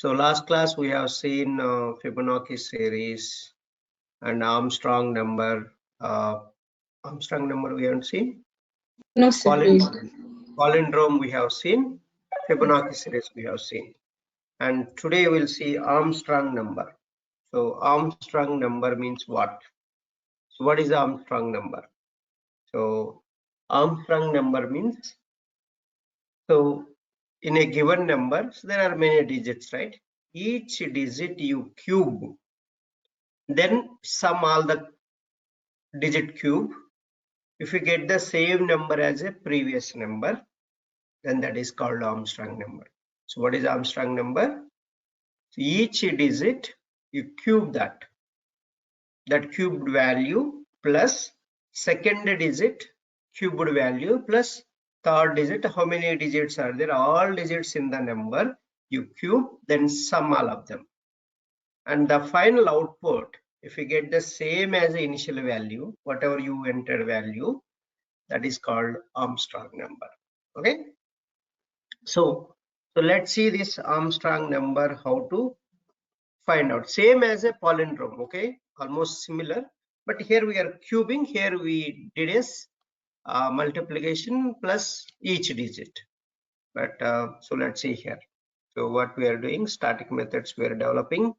So last class we have seen Fibonacci series and Armstrong number. Armstrong number we haven't seen. No, sir. Palindrome we have seen. Fibonacci series we have seen. And today we'll see Armstrong number. So Armstrong number means what? So what is Armstrong number? So Armstrong number means, so in a given number, so there are many digits, right? Each digit you cube, then sum all the digit cube. If you get the same number as a previous number, then that is called Armstrong number. So what is Armstrong number? So each digit you cube that cubed value plus second digit cubed value plus third digit. How many digits are there? All digits in the number you cube, then sum all of them, and the final output, if you get the same as the initial value, whatever you entered value, that is called Armstrong number. Okay, so let's see this Armstrong number, how to find out. Same as a palindrome, okay, almost similar, but here we are cubing, here we did is multiplication plus each digit. But so let's see here. So what we are doing, static methods we are developing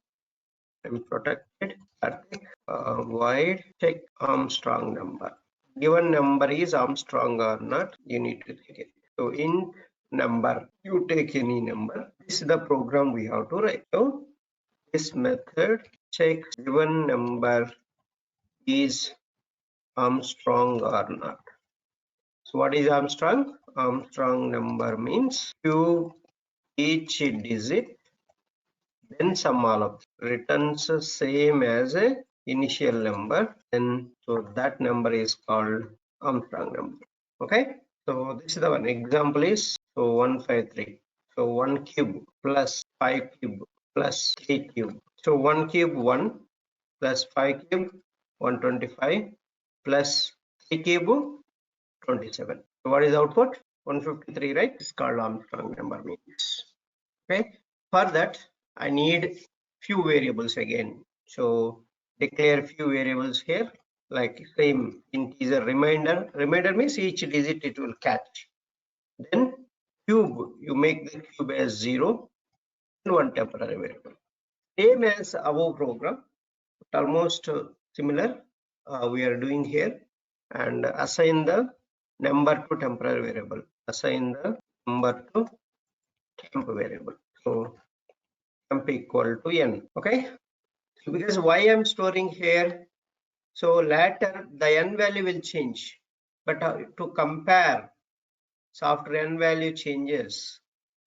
and protected. Static void check Armstrong number. Given number is Armstrong or not, you need to take it. So in number, you take any number. This is the program we have to write. So this method checks given number is Armstrong or not. So what is Armstrong? Armstrong number means cube each digit, then sum all of returns same as a initial number, then so that number is called Armstrong number. Okay, so this is the one example is, so 153. So 1 cube plus 5 cube plus 3 cube. So 1 cube 1 plus 5 cube 125 plus 3 cube 27. So what is the output? 153, right? It's called Armstrong number means. Okay, for that I need few variables again. So declare few variables here, like same integer reminder. Reminder means each digit it will catch. Then cube, you make the cube as 0 and one temporary variable. Same as above program, but almost similar we are doing here, and assign the number to temporary variable. Assign the number to temp variable. So temp equal to n. Okay, so because why I'm storing here, so later the n value will change, but to compare, so after n value changes,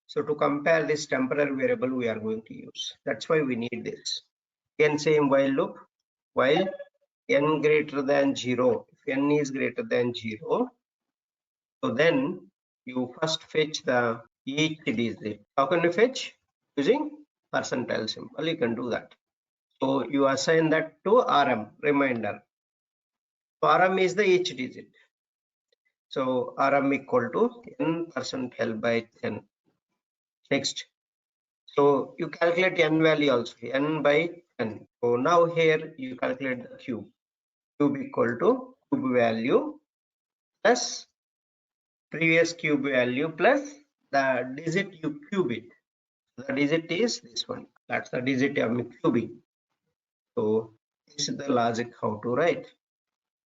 so to compare this temporary variable we are going to use. That's why we need this. Again same while loop, while n greater than 0, if n is greater than 0, so then you first fetch the each digit. How can you fetch? Using percentile symbol, you can do that. So you assign that to rm, reminder. So rm is the each digit. So rm equal to n percentile by 10. Next, so you calculate n value also, n by 10. So now here you calculate the cube. Cube equal to cube value plus previous cube value plus the digit you cube it. The digit is this one. That's the digit I'm cubing. So this is the logic how to write.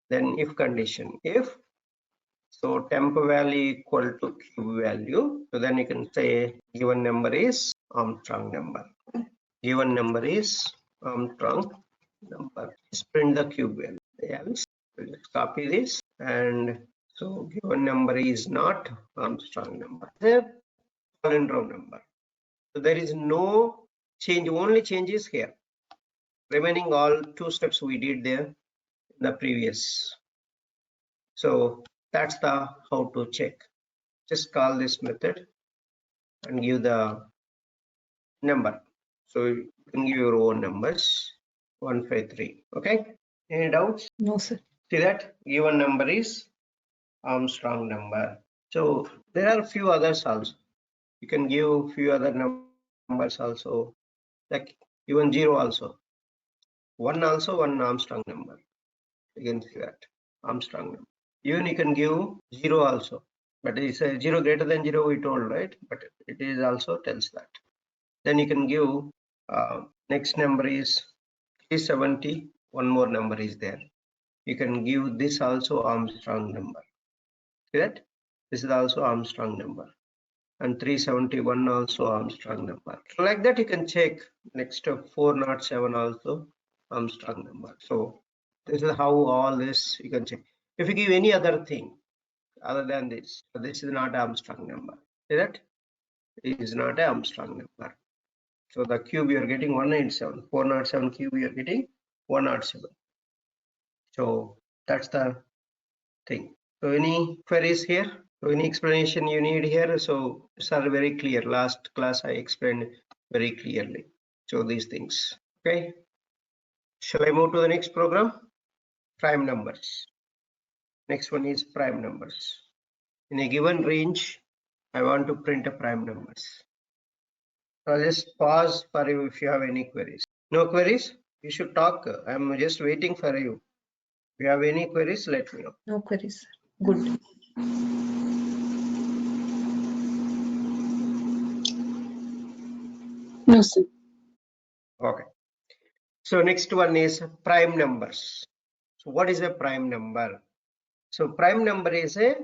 Then if condition, if so temp value equal to cube value, so then you can say given number is Armstrong number. Given number is Armstrong number. Just print the cube value. Else, let's copy this, and so given number is not Armstrong number. The palindrome number. So there is no change. Only change is here. Remaining all two steps we did there in the previous. So that's the how to check. Just call this method and give the number. So you can give your own numbers. 153. Okay. Any doubts? No, sir. See that given number is Armstrong number. So there are a few others also. You can give few other numbers numbers also, like even 0 also. 1 also, 1 Armstrong number. You can see that Armstrong number. Even you can give 0 also, but it's a 0 greater than 0 we told, right? But it is also tells that. Then you can give next number is 370. One more number is there. You can give this also Armstrong number. See that? This is also Armstrong number. And 371 also Armstrong number. Like that you can check. Next 407 also Armstrong number. So this is how all this you can check. If you give any other thing other than this, this is not Armstrong number. See that? It is not an Armstrong number. So the cube you are getting 197. 407 cube you are getting 107. So that's the thing. So any queries here? So any explanation you need here? So these are very clear. Last class I explained very clearly. So these things. Okay. Shall I move to the next program? Prime numbers. Next one is prime numbers. In a given range, I want to print a prime numbers. So I'll just pause for you if you have any queries. No queries? You should talk. I'm just waiting for you. If you have any queries, let me know. No queries. Good. No, sir. Okay. So next one is prime numbers. So what is a prime number? So prime number is a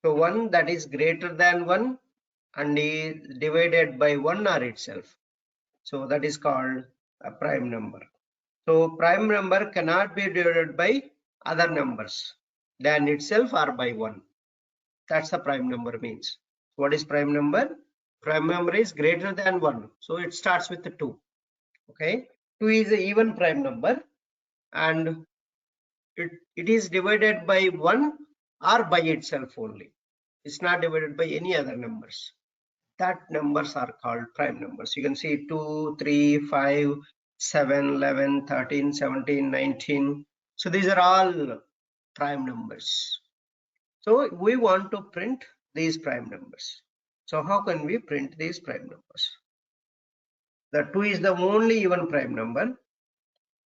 one that is greater than 1 and is divided by 1 or itself. So that is called a prime number. So prime number cannot be divided by other numbers than itself or by 1. That's the prime number means. What is prime number? Prime number is greater than 1. So it starts with the 2. Okay. 2 is an even prime number and it is divided by 1 or by itself only. It's not divided by any other numbers. That numbers are called prime numbers. You can see 2, 3, 5, 7, 11, 13, 17, 19. So these are all prime numbers. So we want to print these prime numbers. So how can we print these prime numbers? The 2 is the only even prime number.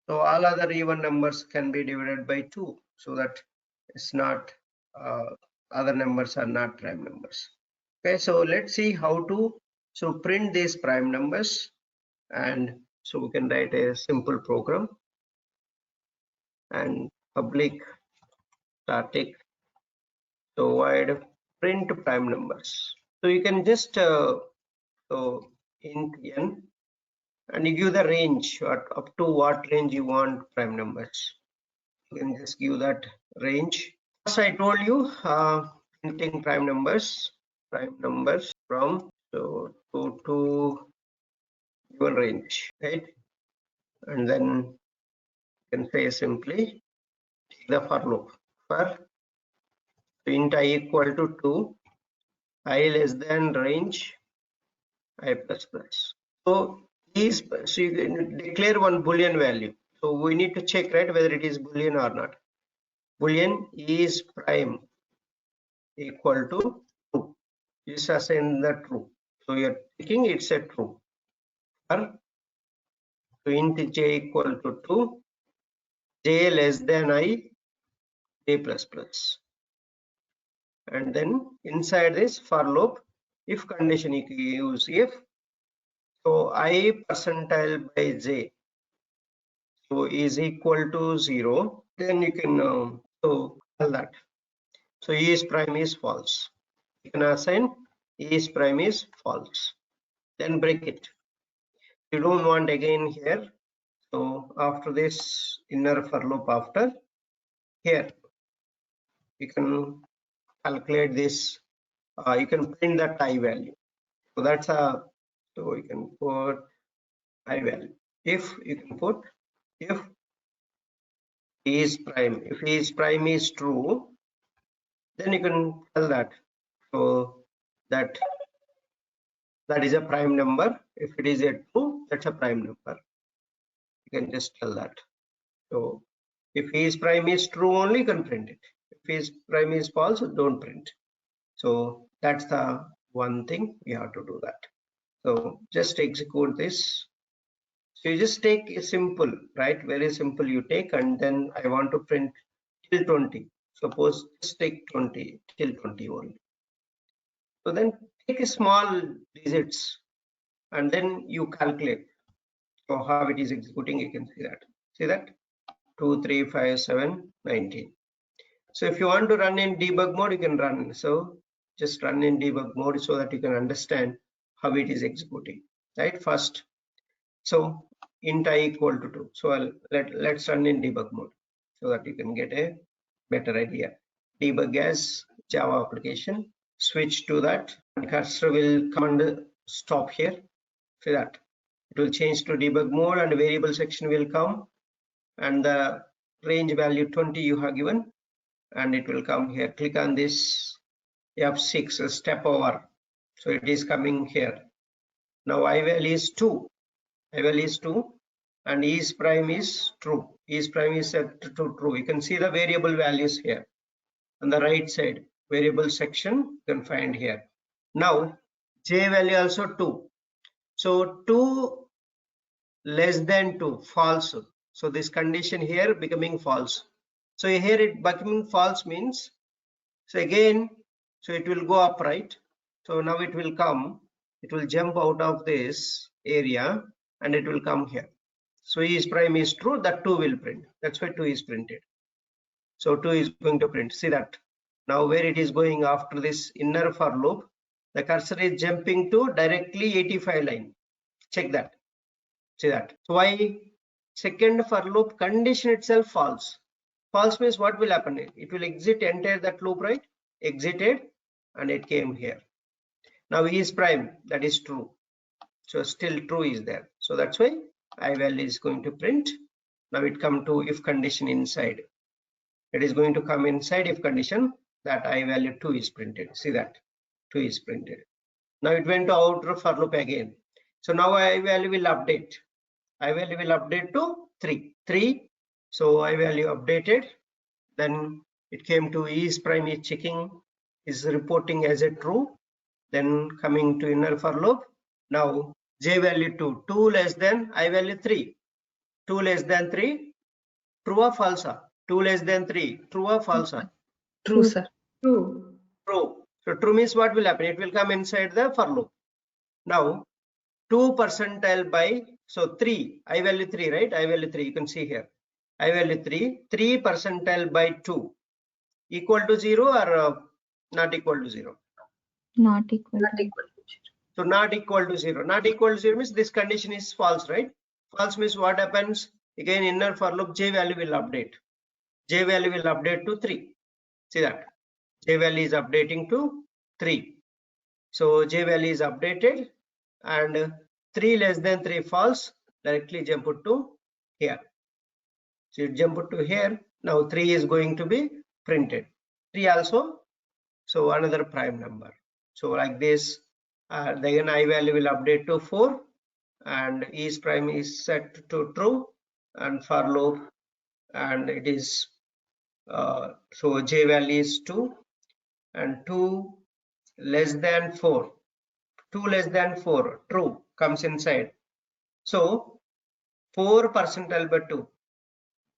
So all other even numbers can be divided by 2. So that it's not, other numbers are not prime numbers. Okay, so let's see how to print these prime numbers. And so we can write a simple program and public static void print prime numbers. So you can just so int n and you give the range up to what range you want prime numbers. You can just give that range. As I told you, printing prime numbers from so to given range, right? And then you can say simply the for loop for int I equal to 2, I less than range I plus plus. So these, so you can declare one boolean value. So we need to check, right, whether it is boolean or not. Boolean is prime equal to 2. Just assign the true. So you're thinking it's a true. For int j equal to 2, j less than I, j plus plus. And then inside this for loop, if condition you can use if, so I percentile by j so is equal to 0, then you can so tell that. So E is prime is false. You can assign E is prime is false. Then break it. You don't want again here. So after this inner for loop after here, you can calculate this. You can print that I value. So that's a, so you can put I value. If you can put if E is prime, if E is prime is true, then you can tell that. So that is a prime number. If it is a true, that's a prime number. You can just tell that. So if his prime is true only, you can print it. If his prime is false, don't print. So that's the one thing we have to do that. So just execute this. So you just take a simple, right? Very simple you take, and then I want to print till 20. Suppose just take 20 till 20 only. So then take a small digits and then you calculate. So how it is executing, you can see that. See that? 2, 3, 5, 7, 19. So if you want to run in debug mode, you can run. So just run in debug mode so that you can understand how it is executing. Right? First, so int I equal to 2. So let's run in debug mode so that you can get a better idea. Debug as Java application. Switch to that, and cursor will come and stop here. See that? It will change to debug mode, and variable section will come, and the range value 20 you have given, and it will come here. Click on this F6 step over. So it is coming here. Now I value is 2. I value is 2, and is prime is true. Is prime is set to true. You can see the variable values here on the right side. Variable section you can find here. Now J value also 2. So 2 less than 2, false. So this condition here becoming false. So here it becoming false means, so again, so it will go up, right? So now it will come, it will jump out of this area and it will come here. So is prime is true, that 2 will print. That's why 2 is printed. So 2 is going to print. See that? Now where it is going after this inner for loop, the cursor is jumping to directly 85 line. Check that. See that? So why second for loop condition itself false? False means what will happen? It will exit entire that loop, right? Exited and it came here. Now is prime, that is true. So still true is there. So that's why I value is going to print. Now it come to if condition inside. It is going to come inside if condition, that I value 2 is printed. See that? 2 is printed. Now it went to outer for loop again. So now I value will update. I value will update to 3. So I value updated. Then it came to is prime is checking, is reporting as a true. Then coming to inner for loop. Now J value 2. 2 less than I value 3. 2 less than 3. True or false? 2 less than 3. True or false? True, sir. True. True. So true means what will happen? It will come inside the for loop. Now 2 percentile by, so 3, I value 3, right? I value 3, you can see here. I value 3, 3 percentile by 2 equal to 0 or not equal to 0? Not equal. Not equal to 0. So not equal to 0. Not equal to 0 means this condition is false, right? False means what happens? Again, inner for loop, J value will update. J value will update to 3. See that? J value is updating to 3. So J value is updated, and 3 less than 3 false, directly jump to here. So you jump to here. Now 3 is going to be printed. 3 also. So another prime number. So like this, then I value will update to 4, and is prime is set to true, and for loop, and it is so J value is 2, and 2 less than 4. 2 less than 4, true, comes inside. So 4 percentile by 2,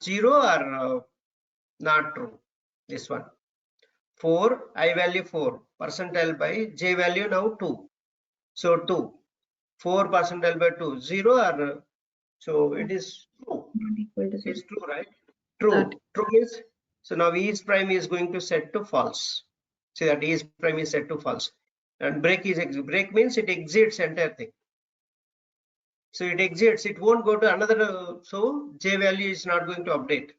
0 or not true? This one. 4, I value 4, percentile by J value now 2. So 2, 4 percentile by 2, 0 or so it is true. Not equal to 0. It's true, right? True. That. True is, so now is prime is going to set to false. See that is prime is set to false. And break is break means it exits entire thing. So it exits, it won't go to another, so J value is not going to update.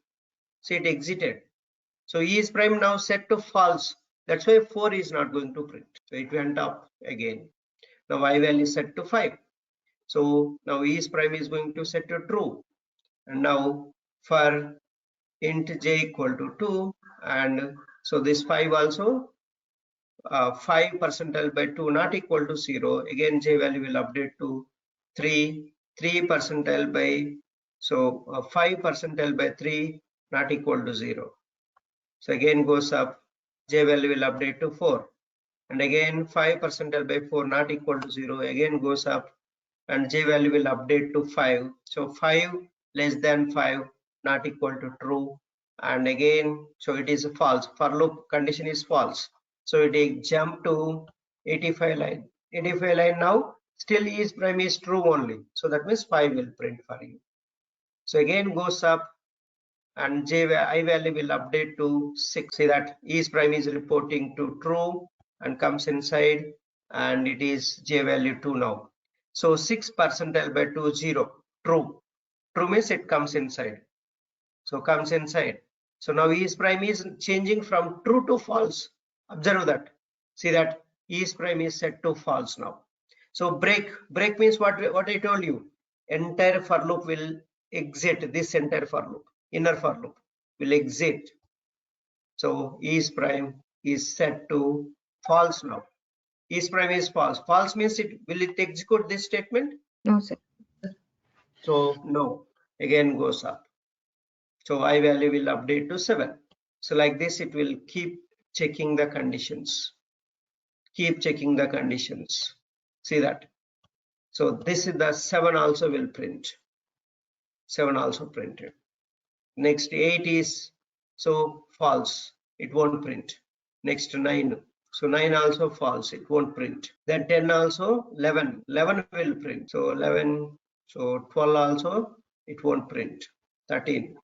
So it exited. So E is prime now set to false. That's why 4 is not going to print. So it went up again. Now Y value is set to 5. So now E is prime is going to set to true. And now for int J equal to 2, and so this 5 also 5 percentile by 2 not equal to 0. Again J value will update to 3 percentile by, so 5 percentile by 3 not equal to 0. So again goes up, J value will update to 4. and again 5 percentile by 4 not equal to 0, again goes up, and j value will update to 5. So 5 less than 5 not equal to true, and again so it is false. For loop condition is false, so it jump to 85 line. 85 line now still is prime is true only, so that means 5 will print for you. So again goes up, and I value will update to 6. See that is prime is reporting to true and comes inside, and it is j value 2 now. So 6 percentile by 2 0 true. True means it comes inside. So comes inside. So now is prime is changing from true to false. Observe that. See that is prime is set to false now. So break means what I told you. Entire for loop will exit, this entire for loop, inner for loop will exit. So is prime is set to false now. Is prime is false. False means will it execute this statement? No, sir. So no, again goes up. So I value will update to 7. So like this it will keep checking the conditions. Keep checking the conditions. See that. So this is the 7 also will print. 7 also printed. Next 8 is so false, it won't print. Next 9, so 9 also false, it won't print. Then 10 also, 11 will print. So 11, so 12 also it won't print. 13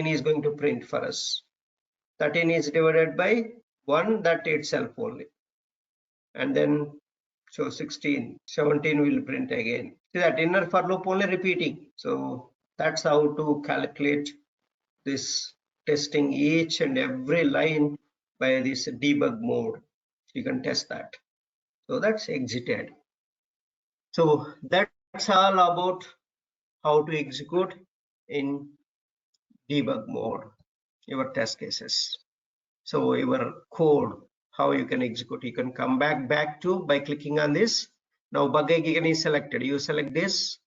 is going to print for us. 13 is divided by 1, that itself only. And then so 16, 17 will print again. See that inner for loop only repeating. So that's how to calculate this, testing each and every line by this debug mode. You can test that. So that's exited. So that's all about how to execute in debug mode your test cases. So your code, how you can execute, you can come back to by clicking on this. Now bug again is selected. You select this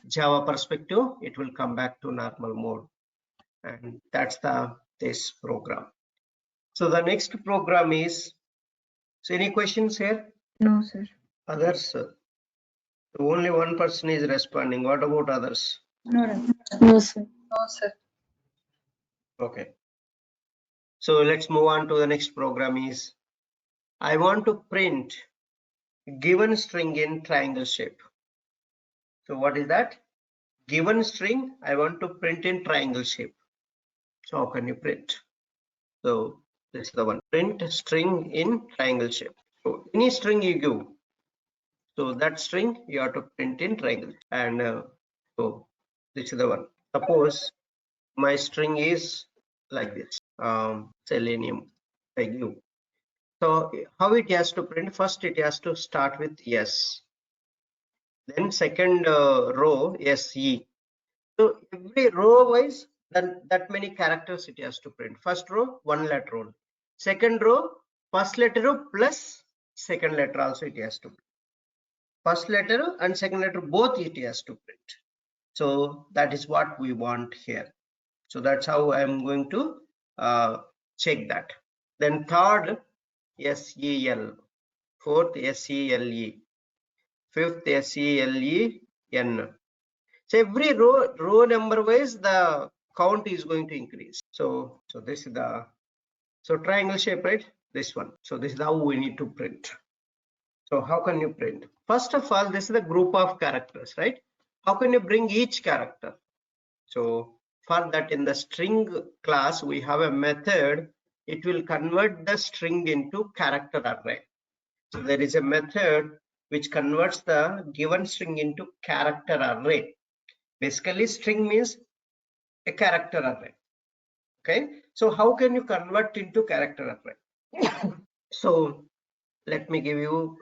Java perspective, it will come back to normal mode, and that's this program. So the next program is, so any questions here? No, sir. Others? Only one person is responding. What about others? No, no, sir. No, sir. Okay. So let's move on to the next program. Is I want to print given string in triangle shape. So what is that? Given string I want to print in triangle shape. So how can you print? So this is the one, print string in triangle shape. So any string you give, so that string you have to print in triangle. And so this is the one. Suppose my string is like this, selenium I give. So how it has to print? First it has to start with S, then second row SE. So every row wise, then that many characters it has to print. First row, one letter only. Second row, first letter plus second letter also it has to print. First letter and second letter both it has to print. So that is what we want here. So that's how I'm going to check that. Then third, SEL, fourth SELE, fifth SELEN. So every row number wise the count is going to increase. So this is the, so triangle shape, right? This one. So this is how we need to print. So how can you print? First of all, this is the group of characters, right? How can you bring each character? So for that, in the string class we have a method. It will convert the string into character array. So there is a method which converts the given string into character array. Basically string means a character array. Okay, so how can you convert into character array? So let me give you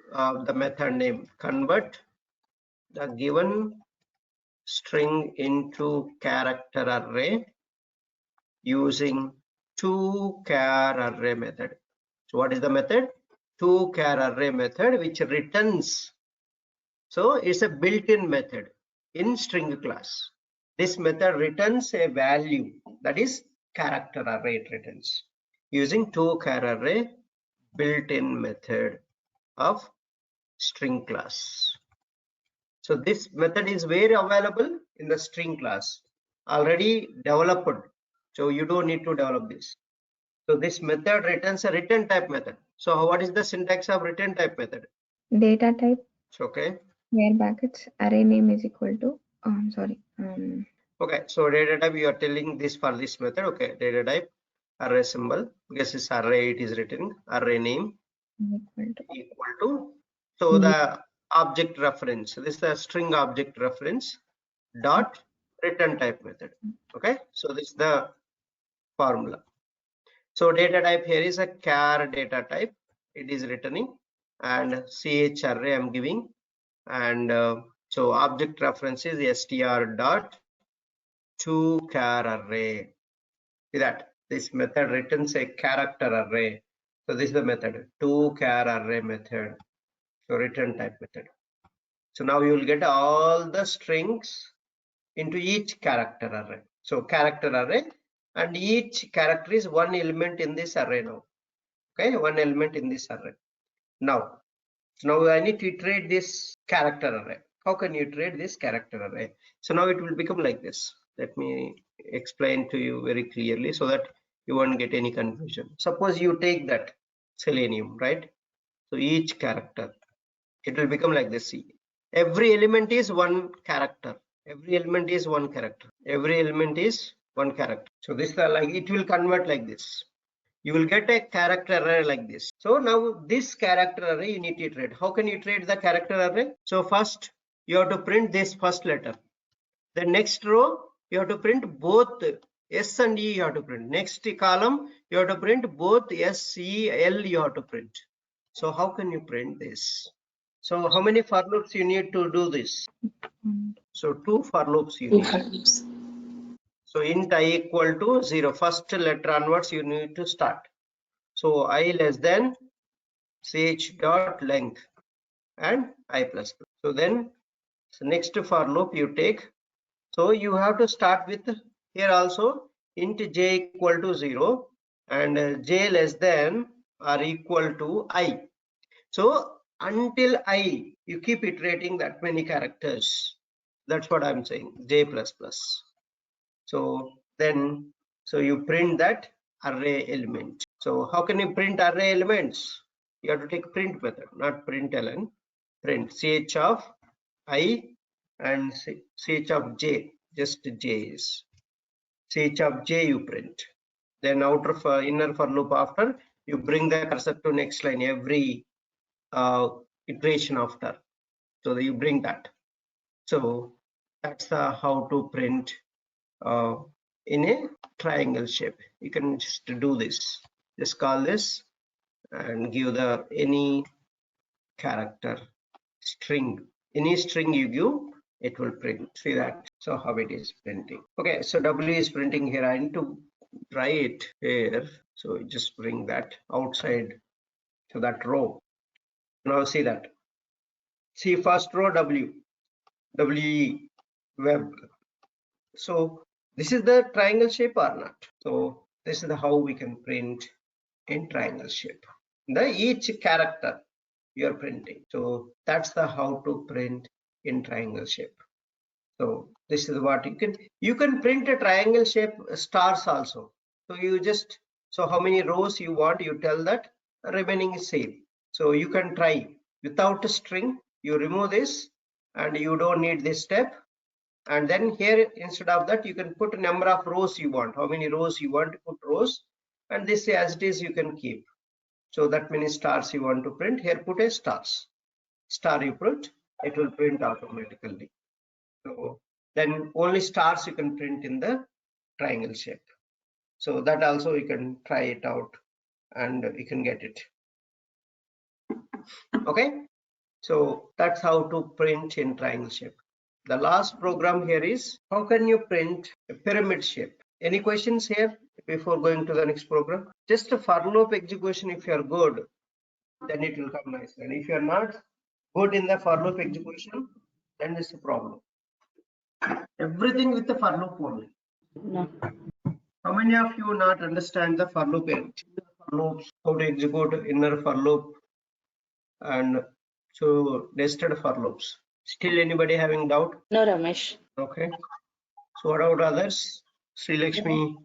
the method name. Convert the given string into character array using toChar array method. So what is the method? toChar array method, which returns. So it's a built-in method in string class. This method returns a value, that is character array it returns using toChar array built-in method. of string class. So this method is where available in the string class, already developed. So you don't need to develop this. So this method returns a return type method. So what is the syntax of return type method? Data type Okay. where brackets array name is equal to Okay, so data type you are telling this for this method. Okay, data type array symbol, because it's array, it is written array name equal to, so the object reference, this is the string object reference dot return type method. Okay, so this is the formula. So data type here is a char data type, it is returning, and ch array I'm giving, and so object reference is str dot to char array. See that this method returns a character array. So this is the method to char array method. So return type method. So now you will get all the strings into each character array. So character array, and each character is one element in this array now. Okay, one element in this array. Now I need to iterate this character array. How can you iterate this character array? So now it will become like this. Let me explain to you very clearly so that you won't get any confusion. Suppose you take that selenium, right? So each character, it will become like this. See, every element is one character. Every element is one character. Every element is one character. So this is like, it will convert like this. You will get a character array like this. So now this character array you need to iterate. How can you iterate the character array? So first you have to print this first letter. The next row you have to print both S and E, you have to print. Next column you have to print both S, E, L, you have to print. So how can you print this? So how many for loops you need to do this? So 2 for loops you need. So int I equal to 0, first letter onwards you need to start. So I less than ch dot length and I plus. So then next for loop you take. So you have to start with here also int j equal to 0 and j less than or equal to I. So until I, you keep iterating that many characters. That's what I'm saying, j plus plus. So then, so you print that array element. So how can you print array elements? You have to take print method, not println. Print ch of I and ch of j, just j is. Ch of j you print. Then outer for inner for loop after, you bring the cursor to next line every iteration after. So you bring that. So that's how to print in a triangle shape. You can just do this. Just call this and give the any character string. Any string you give, it will print. See that? So how it is printing. Okay, so W is printing here. I need to try it here. So just bring that outside to that row. Now see that. See first row W, WE web. So this is the triangle shape or not? So this is how we can print in triangle shape. The each character you are printing. So that's the how to print in triangle shape. So this is what you can print a triangle shape stars also. So you just, so how many rows you want, you tell that, remaining is same. So you can try without a string, you remove this and you don't need this step. And then here instead of that you can put a number of rows you want, how many rows you want to put rows, and this as it is you can keep. So that many stars you want to print, here put a stars, star you put, it will print automatically. So then only stars you can print in the triangle shape. So that also you can try it out and you can get it. Okay, so that's how to print in triangle shape. The last program here is how can you print a pyramid shape? Any questions here before going to the next program? Just a for loop execution, if you are good, then it will come nice. And if you are not good in the for loop execution, then it's a problem. Everything with the for loop only. No. How many of you not understand the for loop? For loops, how to execute inner for loop? and so nested for loops. Still anybody having doubt? No, Ramesh. Okay. So what about others? Sri Lakshmi?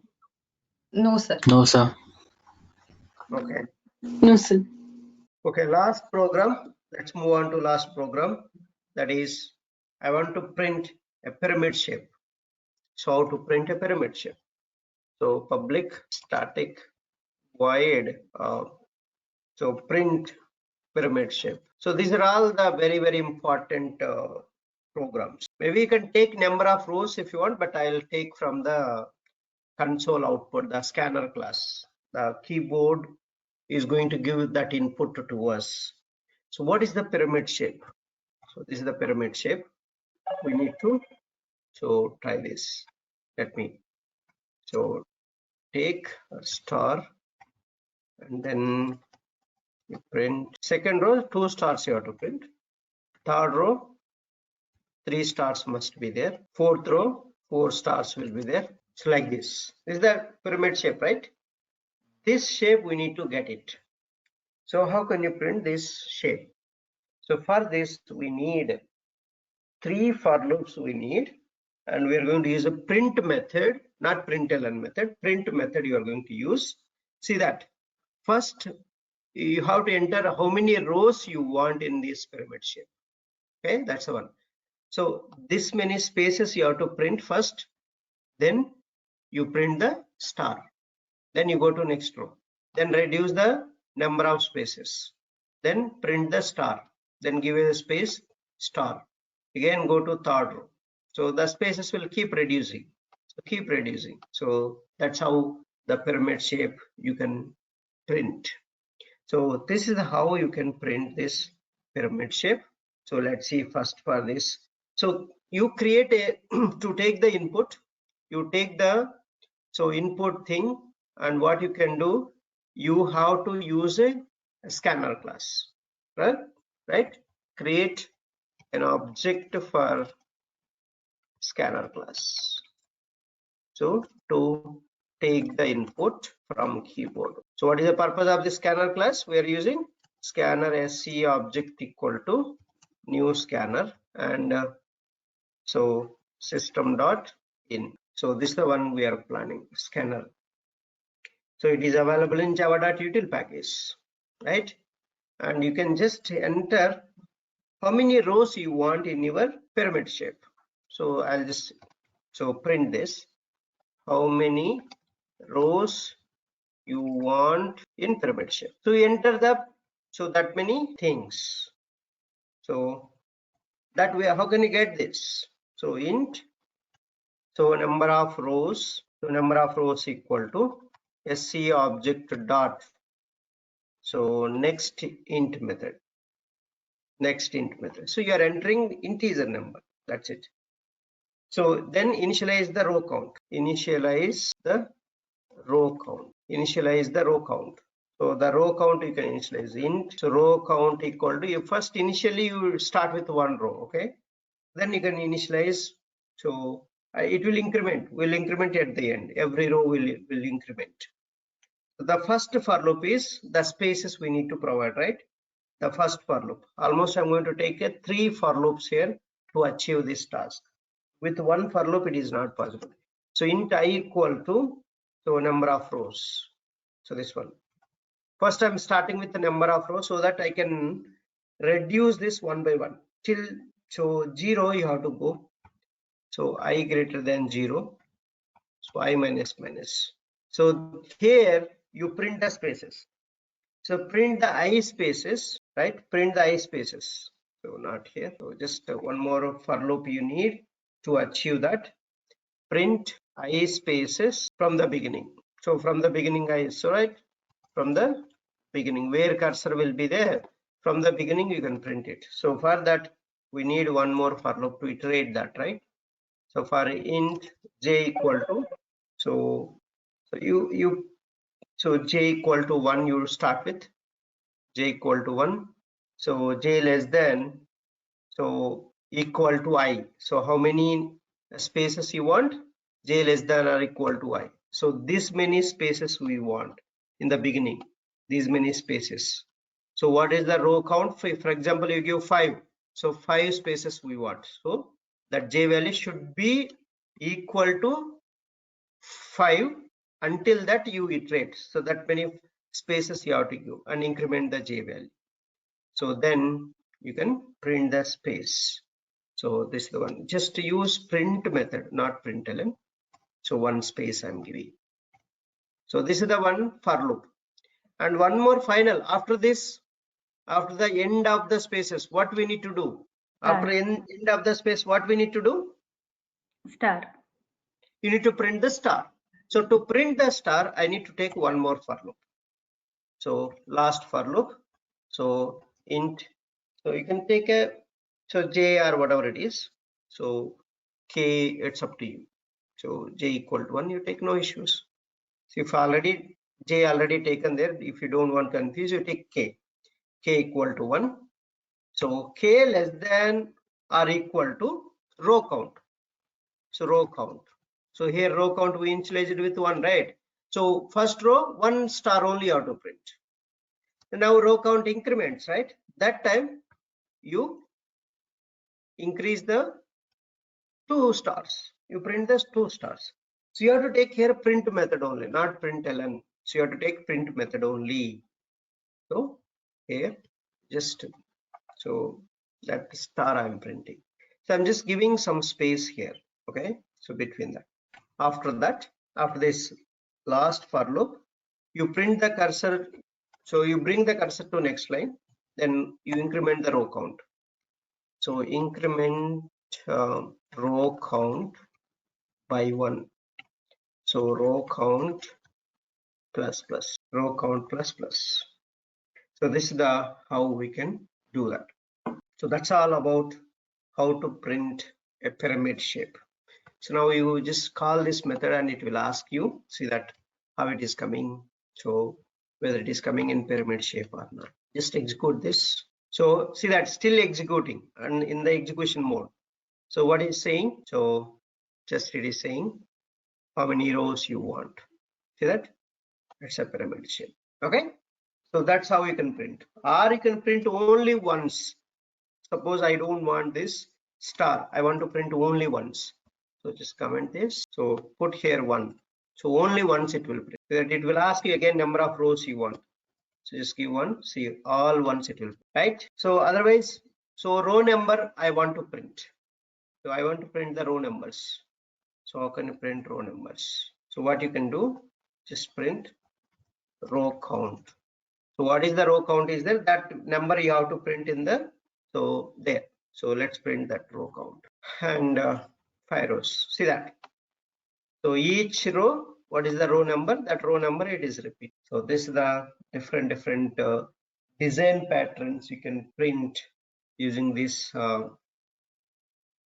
No, sir. No, sir. Okay. No, sir. Okay, last program. Let's move on to last program. That is, I want to print a pyramid shape. So how to print a pyramid shape? So public static void so print pyramid shape. So these are all the very important programs. Maybe you can take number of rows if you want, but I'll take from the console output, the scanner class. The keyboard is going to give that input to us. So what is the pyramid shape? So this is the pyramid shape. We need to try this. Let me take a star and then you print second row, 2 stars you have to print. Third row, 3 stars must be there. Fourth row, 4 stars will be there. So like this. This is the pyramid shape, right? This shape we need to get it. So how can you print this shape? So for this we need 3 for loops we need, and we are going to use a print method, not println method. Print method you are going to use. See that first you have to enter how many rows you want in this pyramid shape. Okay, that's the one. So this many spaces you have to print first, then you print the star, then you go to next row, then reduce the number of spaces, then print the star, then give it a space star, again go to third row. So the spaces will keep reducing, so that's how the pyramid shape you can print. So this is how you can print this pyramid shape. So let's see first for this. So you create a to take the input, you take the input thing, and what you can do, you have to use a scanner class, right? Create an object for scanner class. So to take the input from keyboard. So what is the purpose of the scanner class? We are using scanner sc object equal to new scanner, and so system dot in. So this is the one we are planning, scanner. So it is available in java.util package, right? And you can just enter how many rows you want in your pyramid shape. So I'll just print this, how many rows you want in pyramid shape. So you enter that many things. So that way, how can you get this? So int, number of rows, equal to sc object dot, next int method. So you are entering integer number, that's it. So then initialize the row count. So the row count you can initialize int. So row count equal to, first initially you start with 1 row, okay? Then you can initialize, so it will increment at the end. Every row will increment. The first for loop is the spaces we need to provide, right? The first for loop. Almost I'm going to take 3 for loops here to achieve this task. With 1 for loop it is not possible. So int I equal to number of rows. So this one. First I'm starting with the number of rows so that I can reduce this one by one till 0 you have to go. So I greater than 0. So I minus. So here you print the spaces. So print the I spaces, right? Print the I spaces. So not here. So just one more for loop you need to achieve that. Print I spaces from the beginning. So from the beginning right? From the beginning, where cursor will be there, from the beginning you can print it. So for that we need one more for loop to iterate that, right? So for int j equal to, so j equal to 1 you start with, j equal to 1. So j less than, so equal to I. So how many spaces you want? J less than or equal to I. So this many spaces we want in the beginning, these many spaces. So what is the row count? For example, you give 5. So 5 spaces we want. So that J value should be equal to 5 until that you iterate. So that many spaces you have to give and increment the J value. So then you can print the space. So this is the one. Just use print method, not println. So one space I'm giving. So this is the one for loop. And one more final. After this, after the end of the spaces, what we need to do? Star. After end of the space, what we need to do? Star. You need to print the star. So to print the star, I need to take one more for loop. So last for loop. So int. So you can take a J or whatever it is. So K, it's up to you. So J equal to 1, you take no issues. So if already J already taken there, if you don't want confuse, you take K. K equal to 1. So K less than or equal to row count. So row count. So here row count we initialize it with 1, right? So first row 1 star only auto print. And now row count increments, right? That time you increase the 2 stars. You print this 2 stars. So you have to take here print method only, not println. So you have to take print method only. So here just so that star I'm printing. So I'm just giving some space here. Okay. So between that. After that, after this last for loop, you print the cursor. So you bring the cursor to next line. Then you increment the row count. So increment row count by 1. So row count plus plus, row count plus plus. So this is the how we can do that. So that's all about how to print a pyramid shape. So now you just call this method and it will ask you, see that how it is coming. So whether it is coming in pyramid shape or not. Just execute this. So see that still executing and in the execution mode. So what is saying? So just it is saying how many rows you want. See that? It's a pyramid shape. Okay. So that's how you can print. Or you can print only once. Suppose I don't want this star. I want to print only once. So just comment this. So put here 1. So only once it will print. So that it will ask you again number of rows you want. So just give 1. See all ones it will print, right? So otherwise, so row number I want to print. So I want to print the row numbers. So how can you print row numbers? So what you can do, just print row count. So what is the row count is there? That number you have to print in the, so there. So let's print that row count and 5 rows. See that? So each row, what is the row number? That row number it is repeat. So this is the different design patterns you can print using this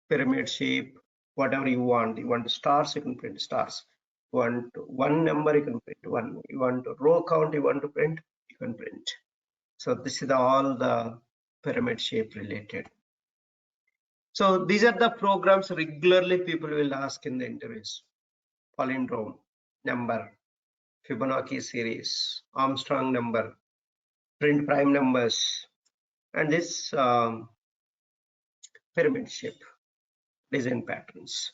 pyramid shape. Whatever you want. You want stars, you can print stars. You want one number, you can print 1. You want row count, you want to print, you can print. So this is all the pyramid shape related. So these are the programs regularly people will ask in the interviews. Palindrome, number, Fibonacci series, Armstrong number, print prime numbers, and this pyramid shape design patterns.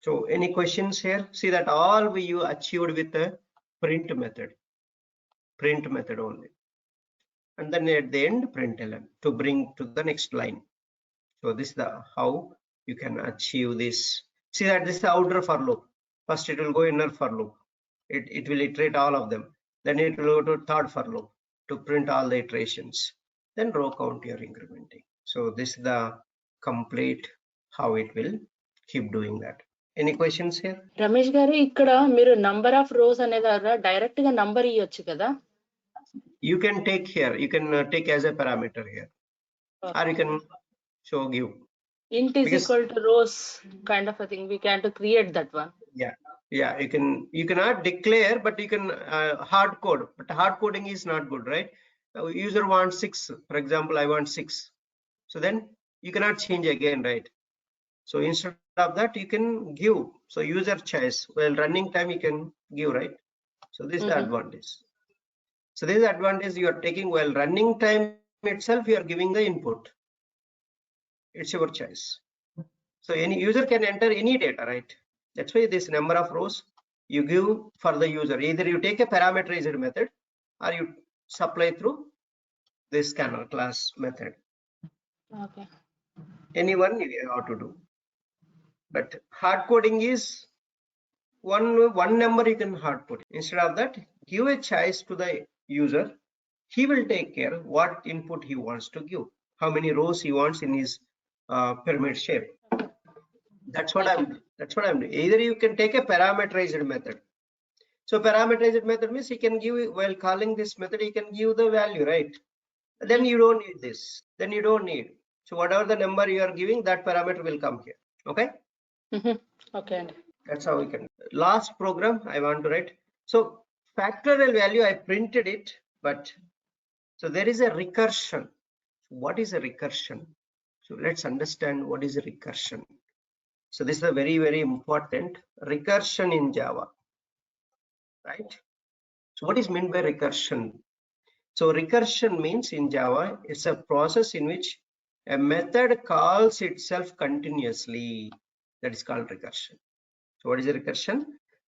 So any questions here? See that all we achieved with the print method only. And then at the end println to bring to the next line. So this is the how you can achieve this. See that this is the outer for loop. First it will go inner for loop. It will iterate all of them. Then it will go to third for loop to print all the iterations. Then row count you are incrementing. So this is the complete how it will keep doing that. Any questions here? Ramesh గారు ఇక్కడ మీరు number of rose అనే దగ్గర direct గా number ఇవ్వచ్చు కదా? You can take here, you can take as a parameter here, or you can show give int is equal to rows kind of a thing. We can to create that one. Yeah, you cannot declare, but you can hard code, but hard coding is not good, right? User wants 6, for example, I want 6, so then you cannot change again, right? So instead of that you can give, so user choice, well running time you can give, right? So this is the advantage. So this is the advantage you are taking while running time itself. You are giving the input. It's your choice. So any user can enter any data, right? That's why this number of rows you give for the user. Either you take a parameterized method or you supply through this scanner class method. Okay. Anyone you have to do. But hard coding is one number you can hard code. Instead of that, give a choice to the user. He will take care what input he wants to give, how many rows he wants in his pyramid shape. That's what I'm doing. Either you can take a parameterized method. So parameterized method means he can give, while calling this method, he can give the value, right? Then you don't need this. Then you don't need. So whatever the number you are giving, that parameter will come here. Okay. Okay. That's how we can. Last program I want to write. So factorial value, I printed it, but so there is a recursion. What is a recursion? So let's understand what is a recursion. So this is a very, very important recursion in Java, right? So what is meant by recursion? So recursion means in Java, it's a process in which a method calls itself continuously. That is called recursion. So what is a recursion?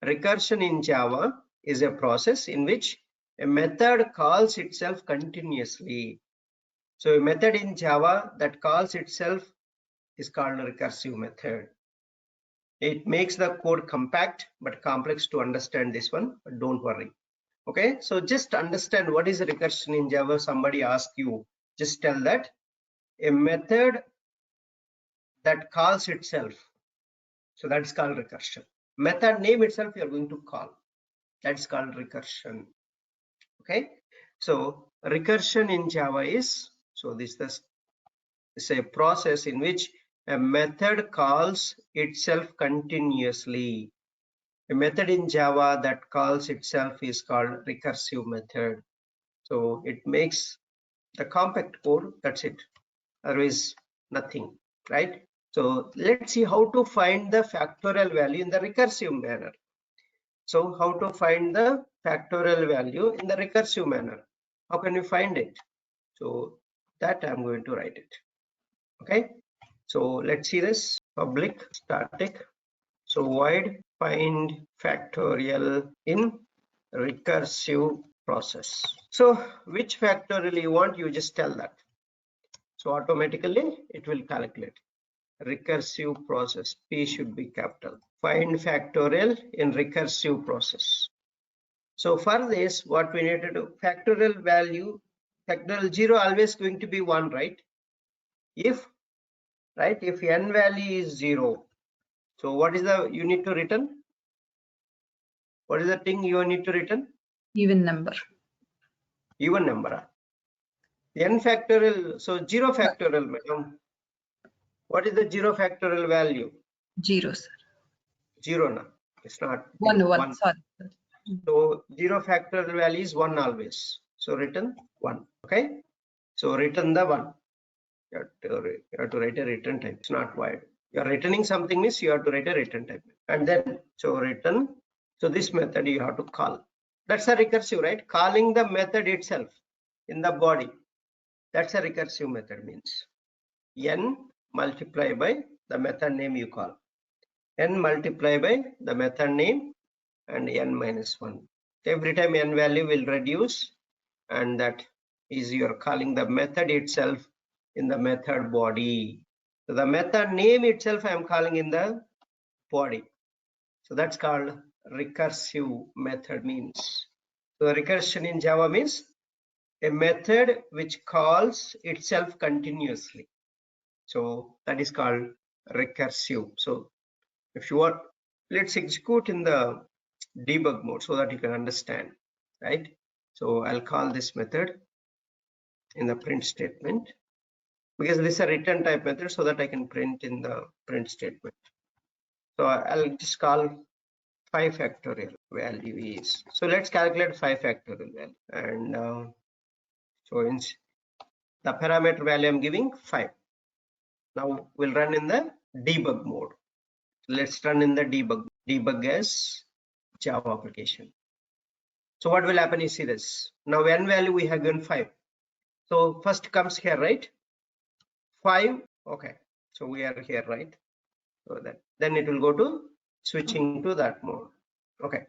Recursion in Java is a process in which a method calls itself continuously. So a method in Java that calls itself is called a recursive method. It makes the code compact but complex to understand this one, but don't worry. Okay, so just understand what is a recursion in Java. Somebody asks you, just tell that a method that calls itself. So that's called recursion. Method name itself you are going to call. That's called recursion. Okay, so recursion in Java is, so this is a process in which a method calls itself continuously. A method in Java that calls itself is called recursive method. So it makes the compact code, that's it. Otherwise nothing, right? So let's see how to find the factorial value in the recursive manner. So how to find the factorial value in the recursive manner? How can you find it? So that I'm going to write it. Okay. So let's see this. Public static. So void find factorial in recursive process. So which factorial you want, you just tell that. So automatically it will calculate. Recursive process, P should be capital. Find factorial in recursive process. So for this, what we need to do, factorial value, factorial 0 always going to be 1, right? If n value is 0, so what is the you need to return? What is the thing you need to return? Even number. Even number. N factorial, so 0 factorial, madam. What is the 0 factorial value? 0, sir. 0 na. It's not 1. Sorry. So 0 factorial value is 1 always. So return 1. Okay. So return the 1. You have to write a return type. It's not void. You are returning something means you have to write a return type. And then so return. So this method you have to call. That's a recursive, right? Calling the method itself in the body. That's a recursive method means n multiply by the method name you call. N multiply by the method name and n minus 1. Every time n value will reduce, and that is you are calling the method itself in the method body. So the method name itself I am calling in the body. So that's called recursive method means. So recursion in Java means a method which calls itself continuously. So that is called recursive. So if you want, let's execute in the debug mode so that you can understand, right? So I'll call this method in the print statement because this is a return type method so that I can print in the print statement. So I'll just call 5 factorial value is. So let's calculate 5 factorial value, and so in the parameter value I'm giving 5. Now we'll run in the debug mode. Let's run in the debug as Java application. So what will happen is, see this. Now n value we have given 5. So first comes here, right? 5. Okay. So we are here, right? So that then it will go to switching to that mode. Okay.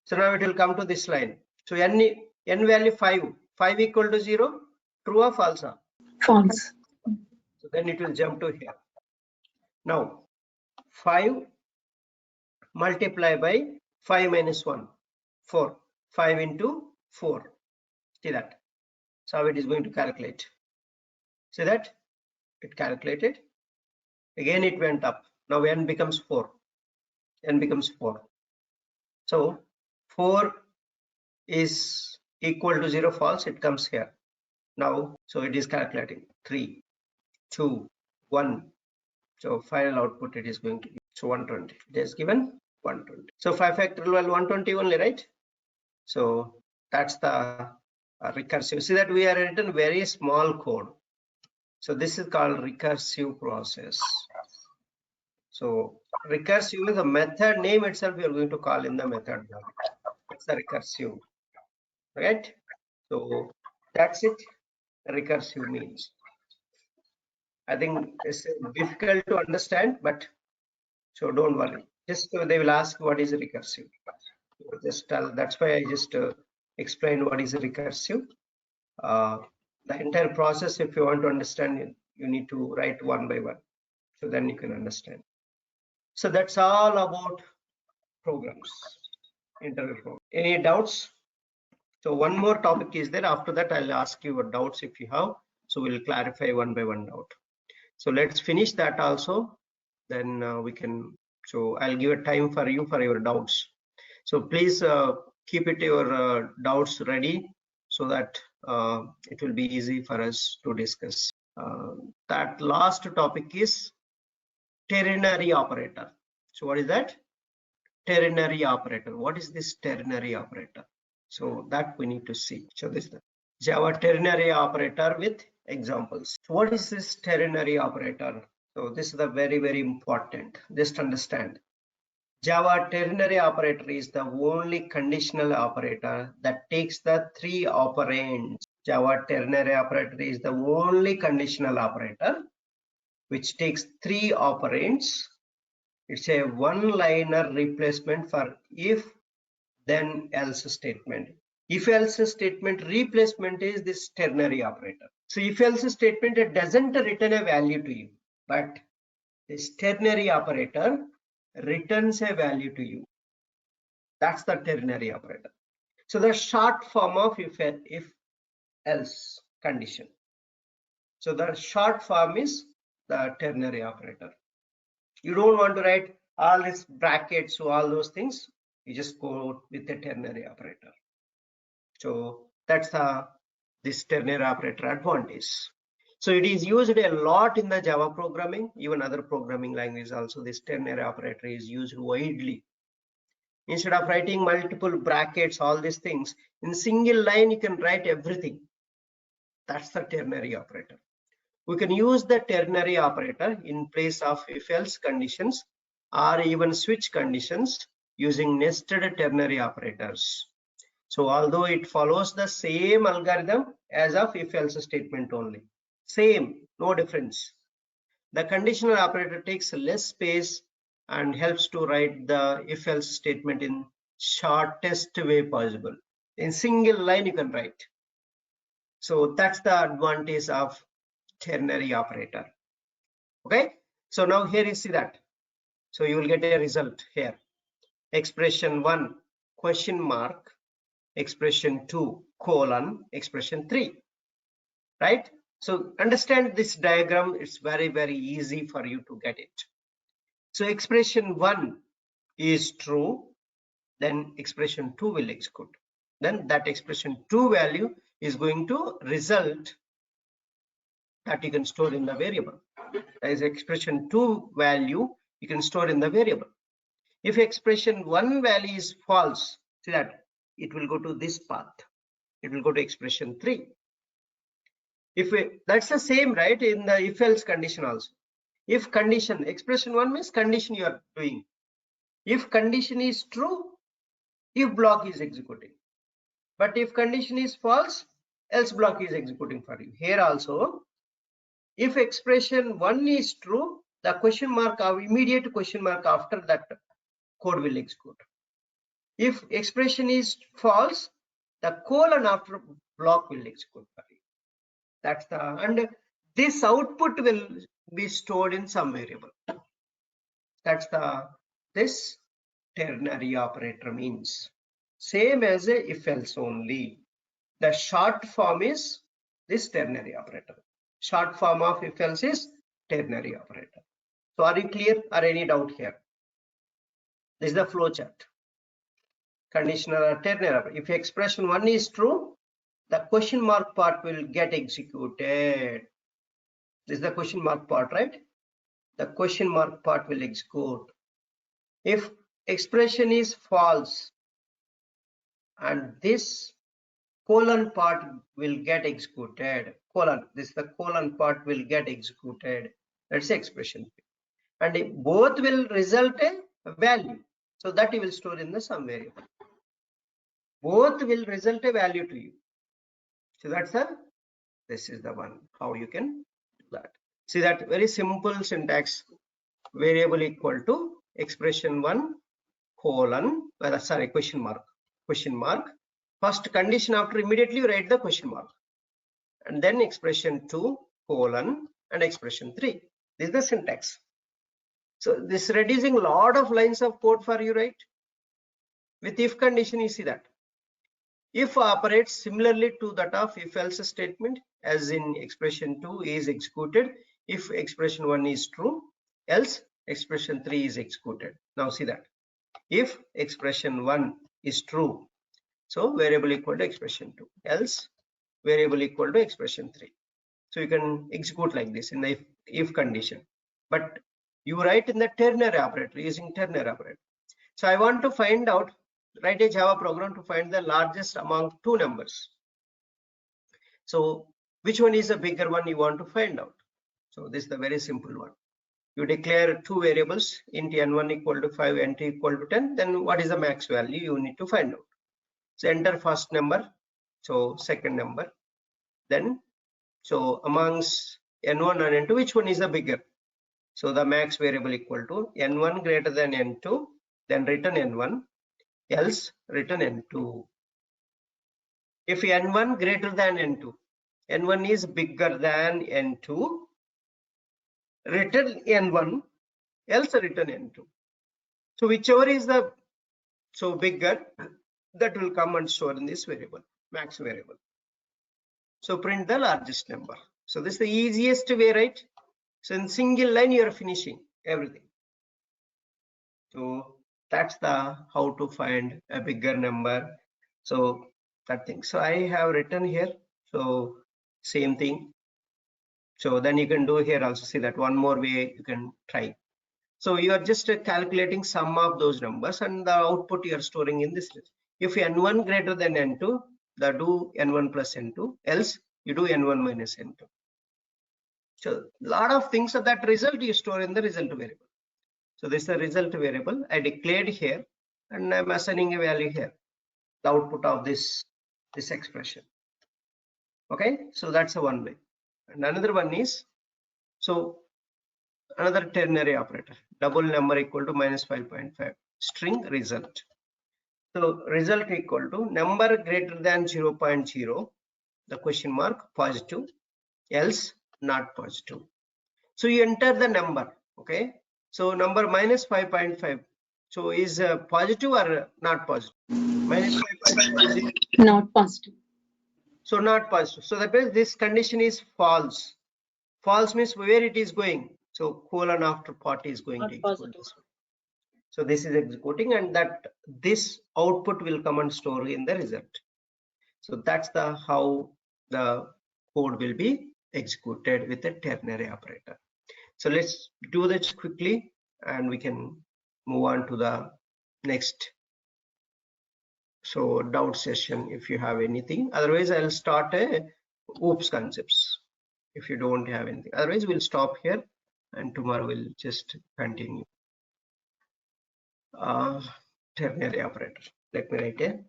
So now it will come to this line. So n value 5. 5 equal to 0. True or false? False. So then it will jump to here. Now 5 multiplied by 5 minus 1. 4. 5 into 4. See that? So how it is going to calculate. See that? It calculated. Again it went up. Now n becomes 4. N becomes 4. So 4 is equal to 0, false. It comes here. Now, so it is calculating 3, 2, 1. So final output it is going to be, so 120. It is given 120. So 5 factorial 120 only, right? So that's the recursive. See that we are written very small code. So this is called recursive process. So recursive is the method name itself we are going to call in the method. It's the recursive, right? So that's it. Recursive means. I think it's difficult to understand, but so don't worry. Just they will ask what is recursive. Just tell. That's why I just explain what is recursive. The entire process, if you want to understand it, you need to write one by one. So then you can understand. So that's all about programs, internet program. Any doubts? So one more topic is there. After that, I'll ask you what doubts if you have. So we'll clarify one by one doubt. So let's finish that also. Then we can. So I'll give a time for you for your doubts. So please keep it your doubts ready so that it will be easy for us to discuss. That last topic is ternary operator. So what is that? Ternary operator. What is this ternary operator? So that we need to see. So this is the Java ternary operator with examples. So what is this ternary operator? So this is the very important. Just understand. Java ternary operator is the only conditional operator that takes the 3 operands. Java ternary operator is the only conditional operator which takes 3 operands. It's a one-liner replacement for if then else statement. If else statement replacement is this ternary operator. So if else statement, it doesn't return a value to you, but this ternary operator returns a value to you. That's the ternary operator. So the short form of if else condition. So the short form is the ternary operator. You don't want to write all these brackets, so all those things, you just go with the ternary operator. So that's this ternary operator advantage. So it is used a lot in the Java programming, even other programming languages also. This ternary operator is used widely. Instead of writing multiple brackets, all these things, in single line you can write everything. That's the ternary operator. We can use the ternary operator in place of if-else conditions or even switch conditions using nested ternary operators. So although it follows the same algorithm as of if-else statement only, same, no difference. The conditional operator takes less space and helps to write the if-else statement in shortest way possible. In single line you can write. So that's the advantage of ternary operator. Okay, so now here you see that. So you will get a result here. Expression 1 question mark, expression 2 colon, expression 3, right? So understand this diagram. It's very easy for you to get it. So expression 1 is true, then expression 2 will execute. Then that expression 2 value is going to result that you can store in the variable. That is expression 2 value you can store in the variable. If expression 1 value is false, see that it will go to this path. It will go to expression 3. That's the same, right, in the if else condition also. If condition, expression 1 means condition you are doing. If condition is true, if block is executing. But if condition is false, else block is executing for you. Here also, if expression 1 is true, the question mark or immediate question mark after that code will execute. If expression is false, the colon after block will execute for you. That's the, and this output will be stored in some variable. That's the, this ternary operator means. Same as a if else only. The short form is this ternary operator. Short form of if else is ternary operator. So are you clear or any doubt here? This is the flowchart. Conditional or ternary operator. If expression 1 is true, the question mark part will get executed. This is the question mark part, right? The question mark part will execute. If expression is false and this colon part will get executed, colon, this the colon part will get executed. That's the expression. And if both will result a value. So that you will store in the sum variable. Both will result a value to you. So that's the, this is the one, how you can do that. See that very simple syntax, variable equal to expression 1 colon, sorry, question mark. First condition after immediately you write the question mark. And then expression 2 colon and expression 3. This is the syntax. So this reducing a lot of lines of code for you, right? With if condition, you see that. If operates similarly to that of if else statement, as in expression 2 is executed if expression 1 is true, else expression 3 is executed. Now see that. If expression 1 is true, so variable equal to expression 2, else variable equal to expression 3. So you can execute like this in the if condition. But you write in the ternary operator, using ternary operator. So I want to find out, write a Java program to find the largest among two numbers. So which one is the bigger one you want to find out? So this is the very simple one. You declare two variables, int n1 equal to 5, nt equal to 10. Then what is the max value you need to find out? So enter first number, so second number. Then, so amongst n1 and n2, which one is the bigger? So the max variable equal to n1 greater than n2, then return n1, else return n2. If n1 greater than n2, n1 is bigger than n2, return n1, else return n2. So whichever is the bigger, that will come and store in this variable, max variable. So print the largest number. So this is the easiest way, right? So in single line you are finishing everything. So that's the how to find a bigger number. So that thing. So I have written here. So same thing. So then you can do here also. See that one more way you can try. So you are just calculating sum of those numbers and the output you are storing in this list. If n1 greater than n2, do n1 plus n2, else you do n1 minus n2. So a lot of things of that result you store in the result variable. So this is the result variable I declared here, and I'm assigning a value here, the output of this expression. Okay, so that's the one way. And another one is, so another ternary operator, double number equal to minus 5.5, string result. So result equal to number greater than 0.0, the question mark, positive, else not positive. So you enter the number. Okay, so number minus 5.5, so is positive or not positive? Minus 5.5 is Not positive. so not positive. So that means this condition is false. False means where it is going. So colon after part is going Not to positive. execute this one. So this is executing, and that this output will come and store in the result. So that's the how the code will be executed with a ternary operator. So let's do this quickly and we can move on to the next doubt session if you have anything. Otherwise I'll start a oops concepts if you don't have anything. Otherwise we'll stop here and tomorrow we'll just continue. Ternary operator. Let me write a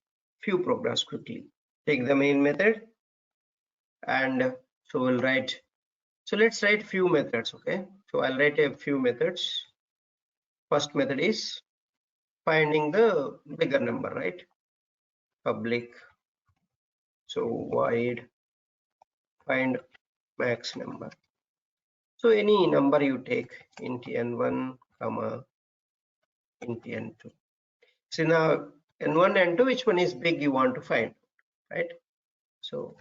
few programs quickly. take the main method, and so we'll write. So let's write few methods. Okay, so I'll write a few methods. First method is finding the bigger number, right? Public, so void find max number. So any number you take, int n1 comma int n2. So now n1 and n2, which one is big you want to find, right? So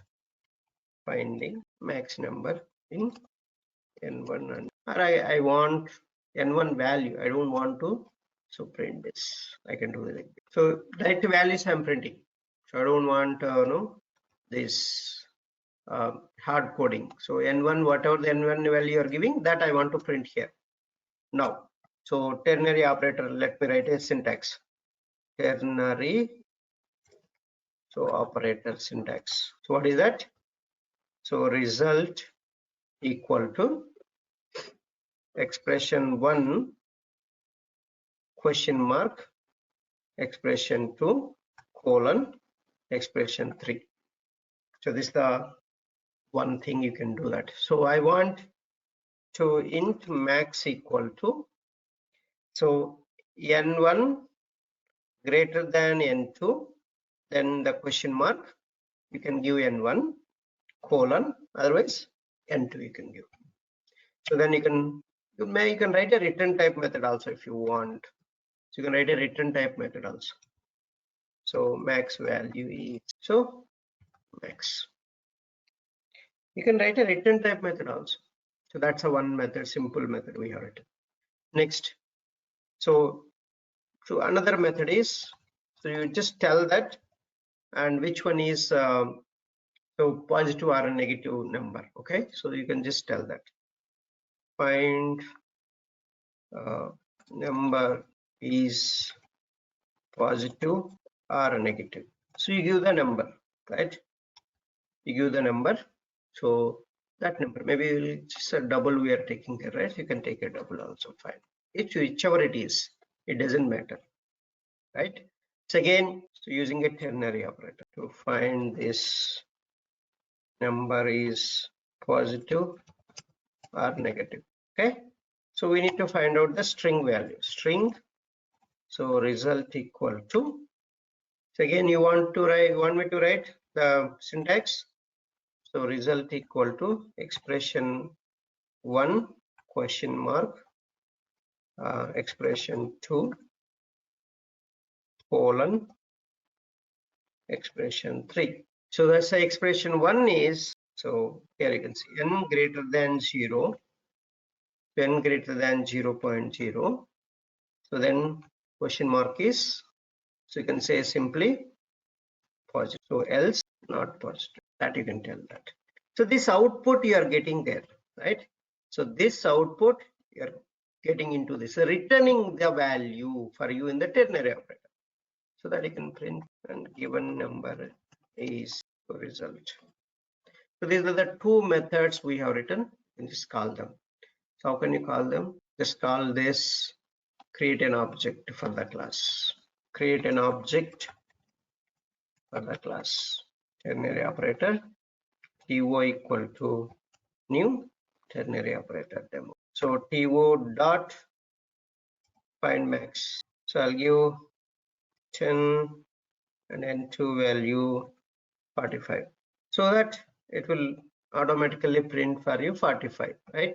finding max number in n1 and, or I want n1 value. I don't want to, so print this. I can do it. So direct values I'm printing. So I don't want this hard coding. So n1, whatever the n1 value you are giving, that I want to print here. Now, so ternary operator, let me write a syntax. Ternary, so operator syntax. So what is that? So result equal to expression 1 question mark, expression 2 colon, expression 3. So this is the one thing you can do that. So I want to int max equal to, so n1 greater than n2, then the question mark, you can give n1 colon, otherwise n2 you can give. So then you can write a return type method also if you want. So you can write a return type method also. So max value is, so max. You can write a return type method also. So that's a one method, simple method we have written. Next, so another method is, so you just tell that, and which one is so positive or a negative number. Okay, so you can just tell that. Find number is positive or negative. So you give the number, right? You give the number. So that number, maybe it's a double we are taking here, right? You can take a double also, fine. Whichever it is, it doesn't matter, right? So again, so using a ternary operator to find this number is positive or negative. Okay, so we need to find out the string value. String, so result equal to, so again you want me to write the syntax. So result equal to expression 1 question mark, expression 2 colon, expression 3. So that's the expression 1 is, so here you can see n greater than 0, n greater than 0.0. So then question mark is, so you can say simply positive. So else not positive. That you can tell that. So this output you are getting there, right? So this output you are getting into this, so returning the value for you in the ternary operator, so that you can print and given number is the result. So these are the two methods we have written, and just call them. So how can you call them? Just call this, create an object for the class, create an object for the class, ternary operator, to equal to new ternary operator demo. So to dot find max. So I'll give 10 and n2 value 45, so that it will automatically print for you 45, right?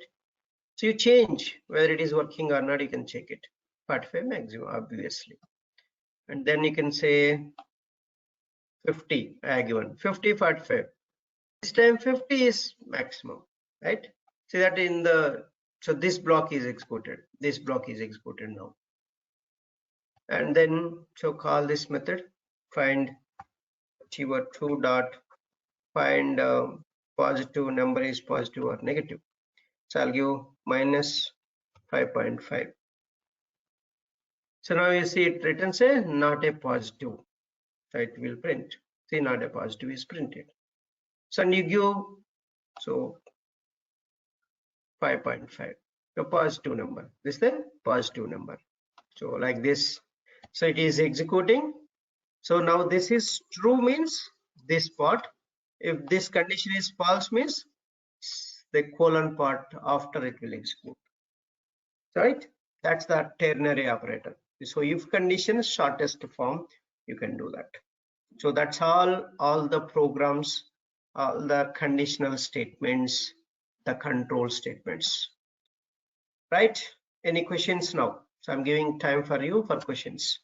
So you change whether it is working or not, you can check it. 45 maximum, obviously. And then you can say 50, I have given 50, 45. This time 50 is maximum, right? See that in the, so this block is exported, this block is exported now. And then so call this method, find to dot find positive number is positive or negative. So I'll give minus 5.5. So now you see it written say not a positive, so it will print. See, not a positive is printed. So and you give, so 5.5, the positive number. This is the positive number. So like this. So it is executing. So now this is true, means this part. If this condition is false means the colon part after it will execute, right? That's the ternary operator. So if condition is shortest form, you can do that. So that's all the programs, all the conditional statements, the control statements, right? Any questions now? So I'm giving time for you for questions.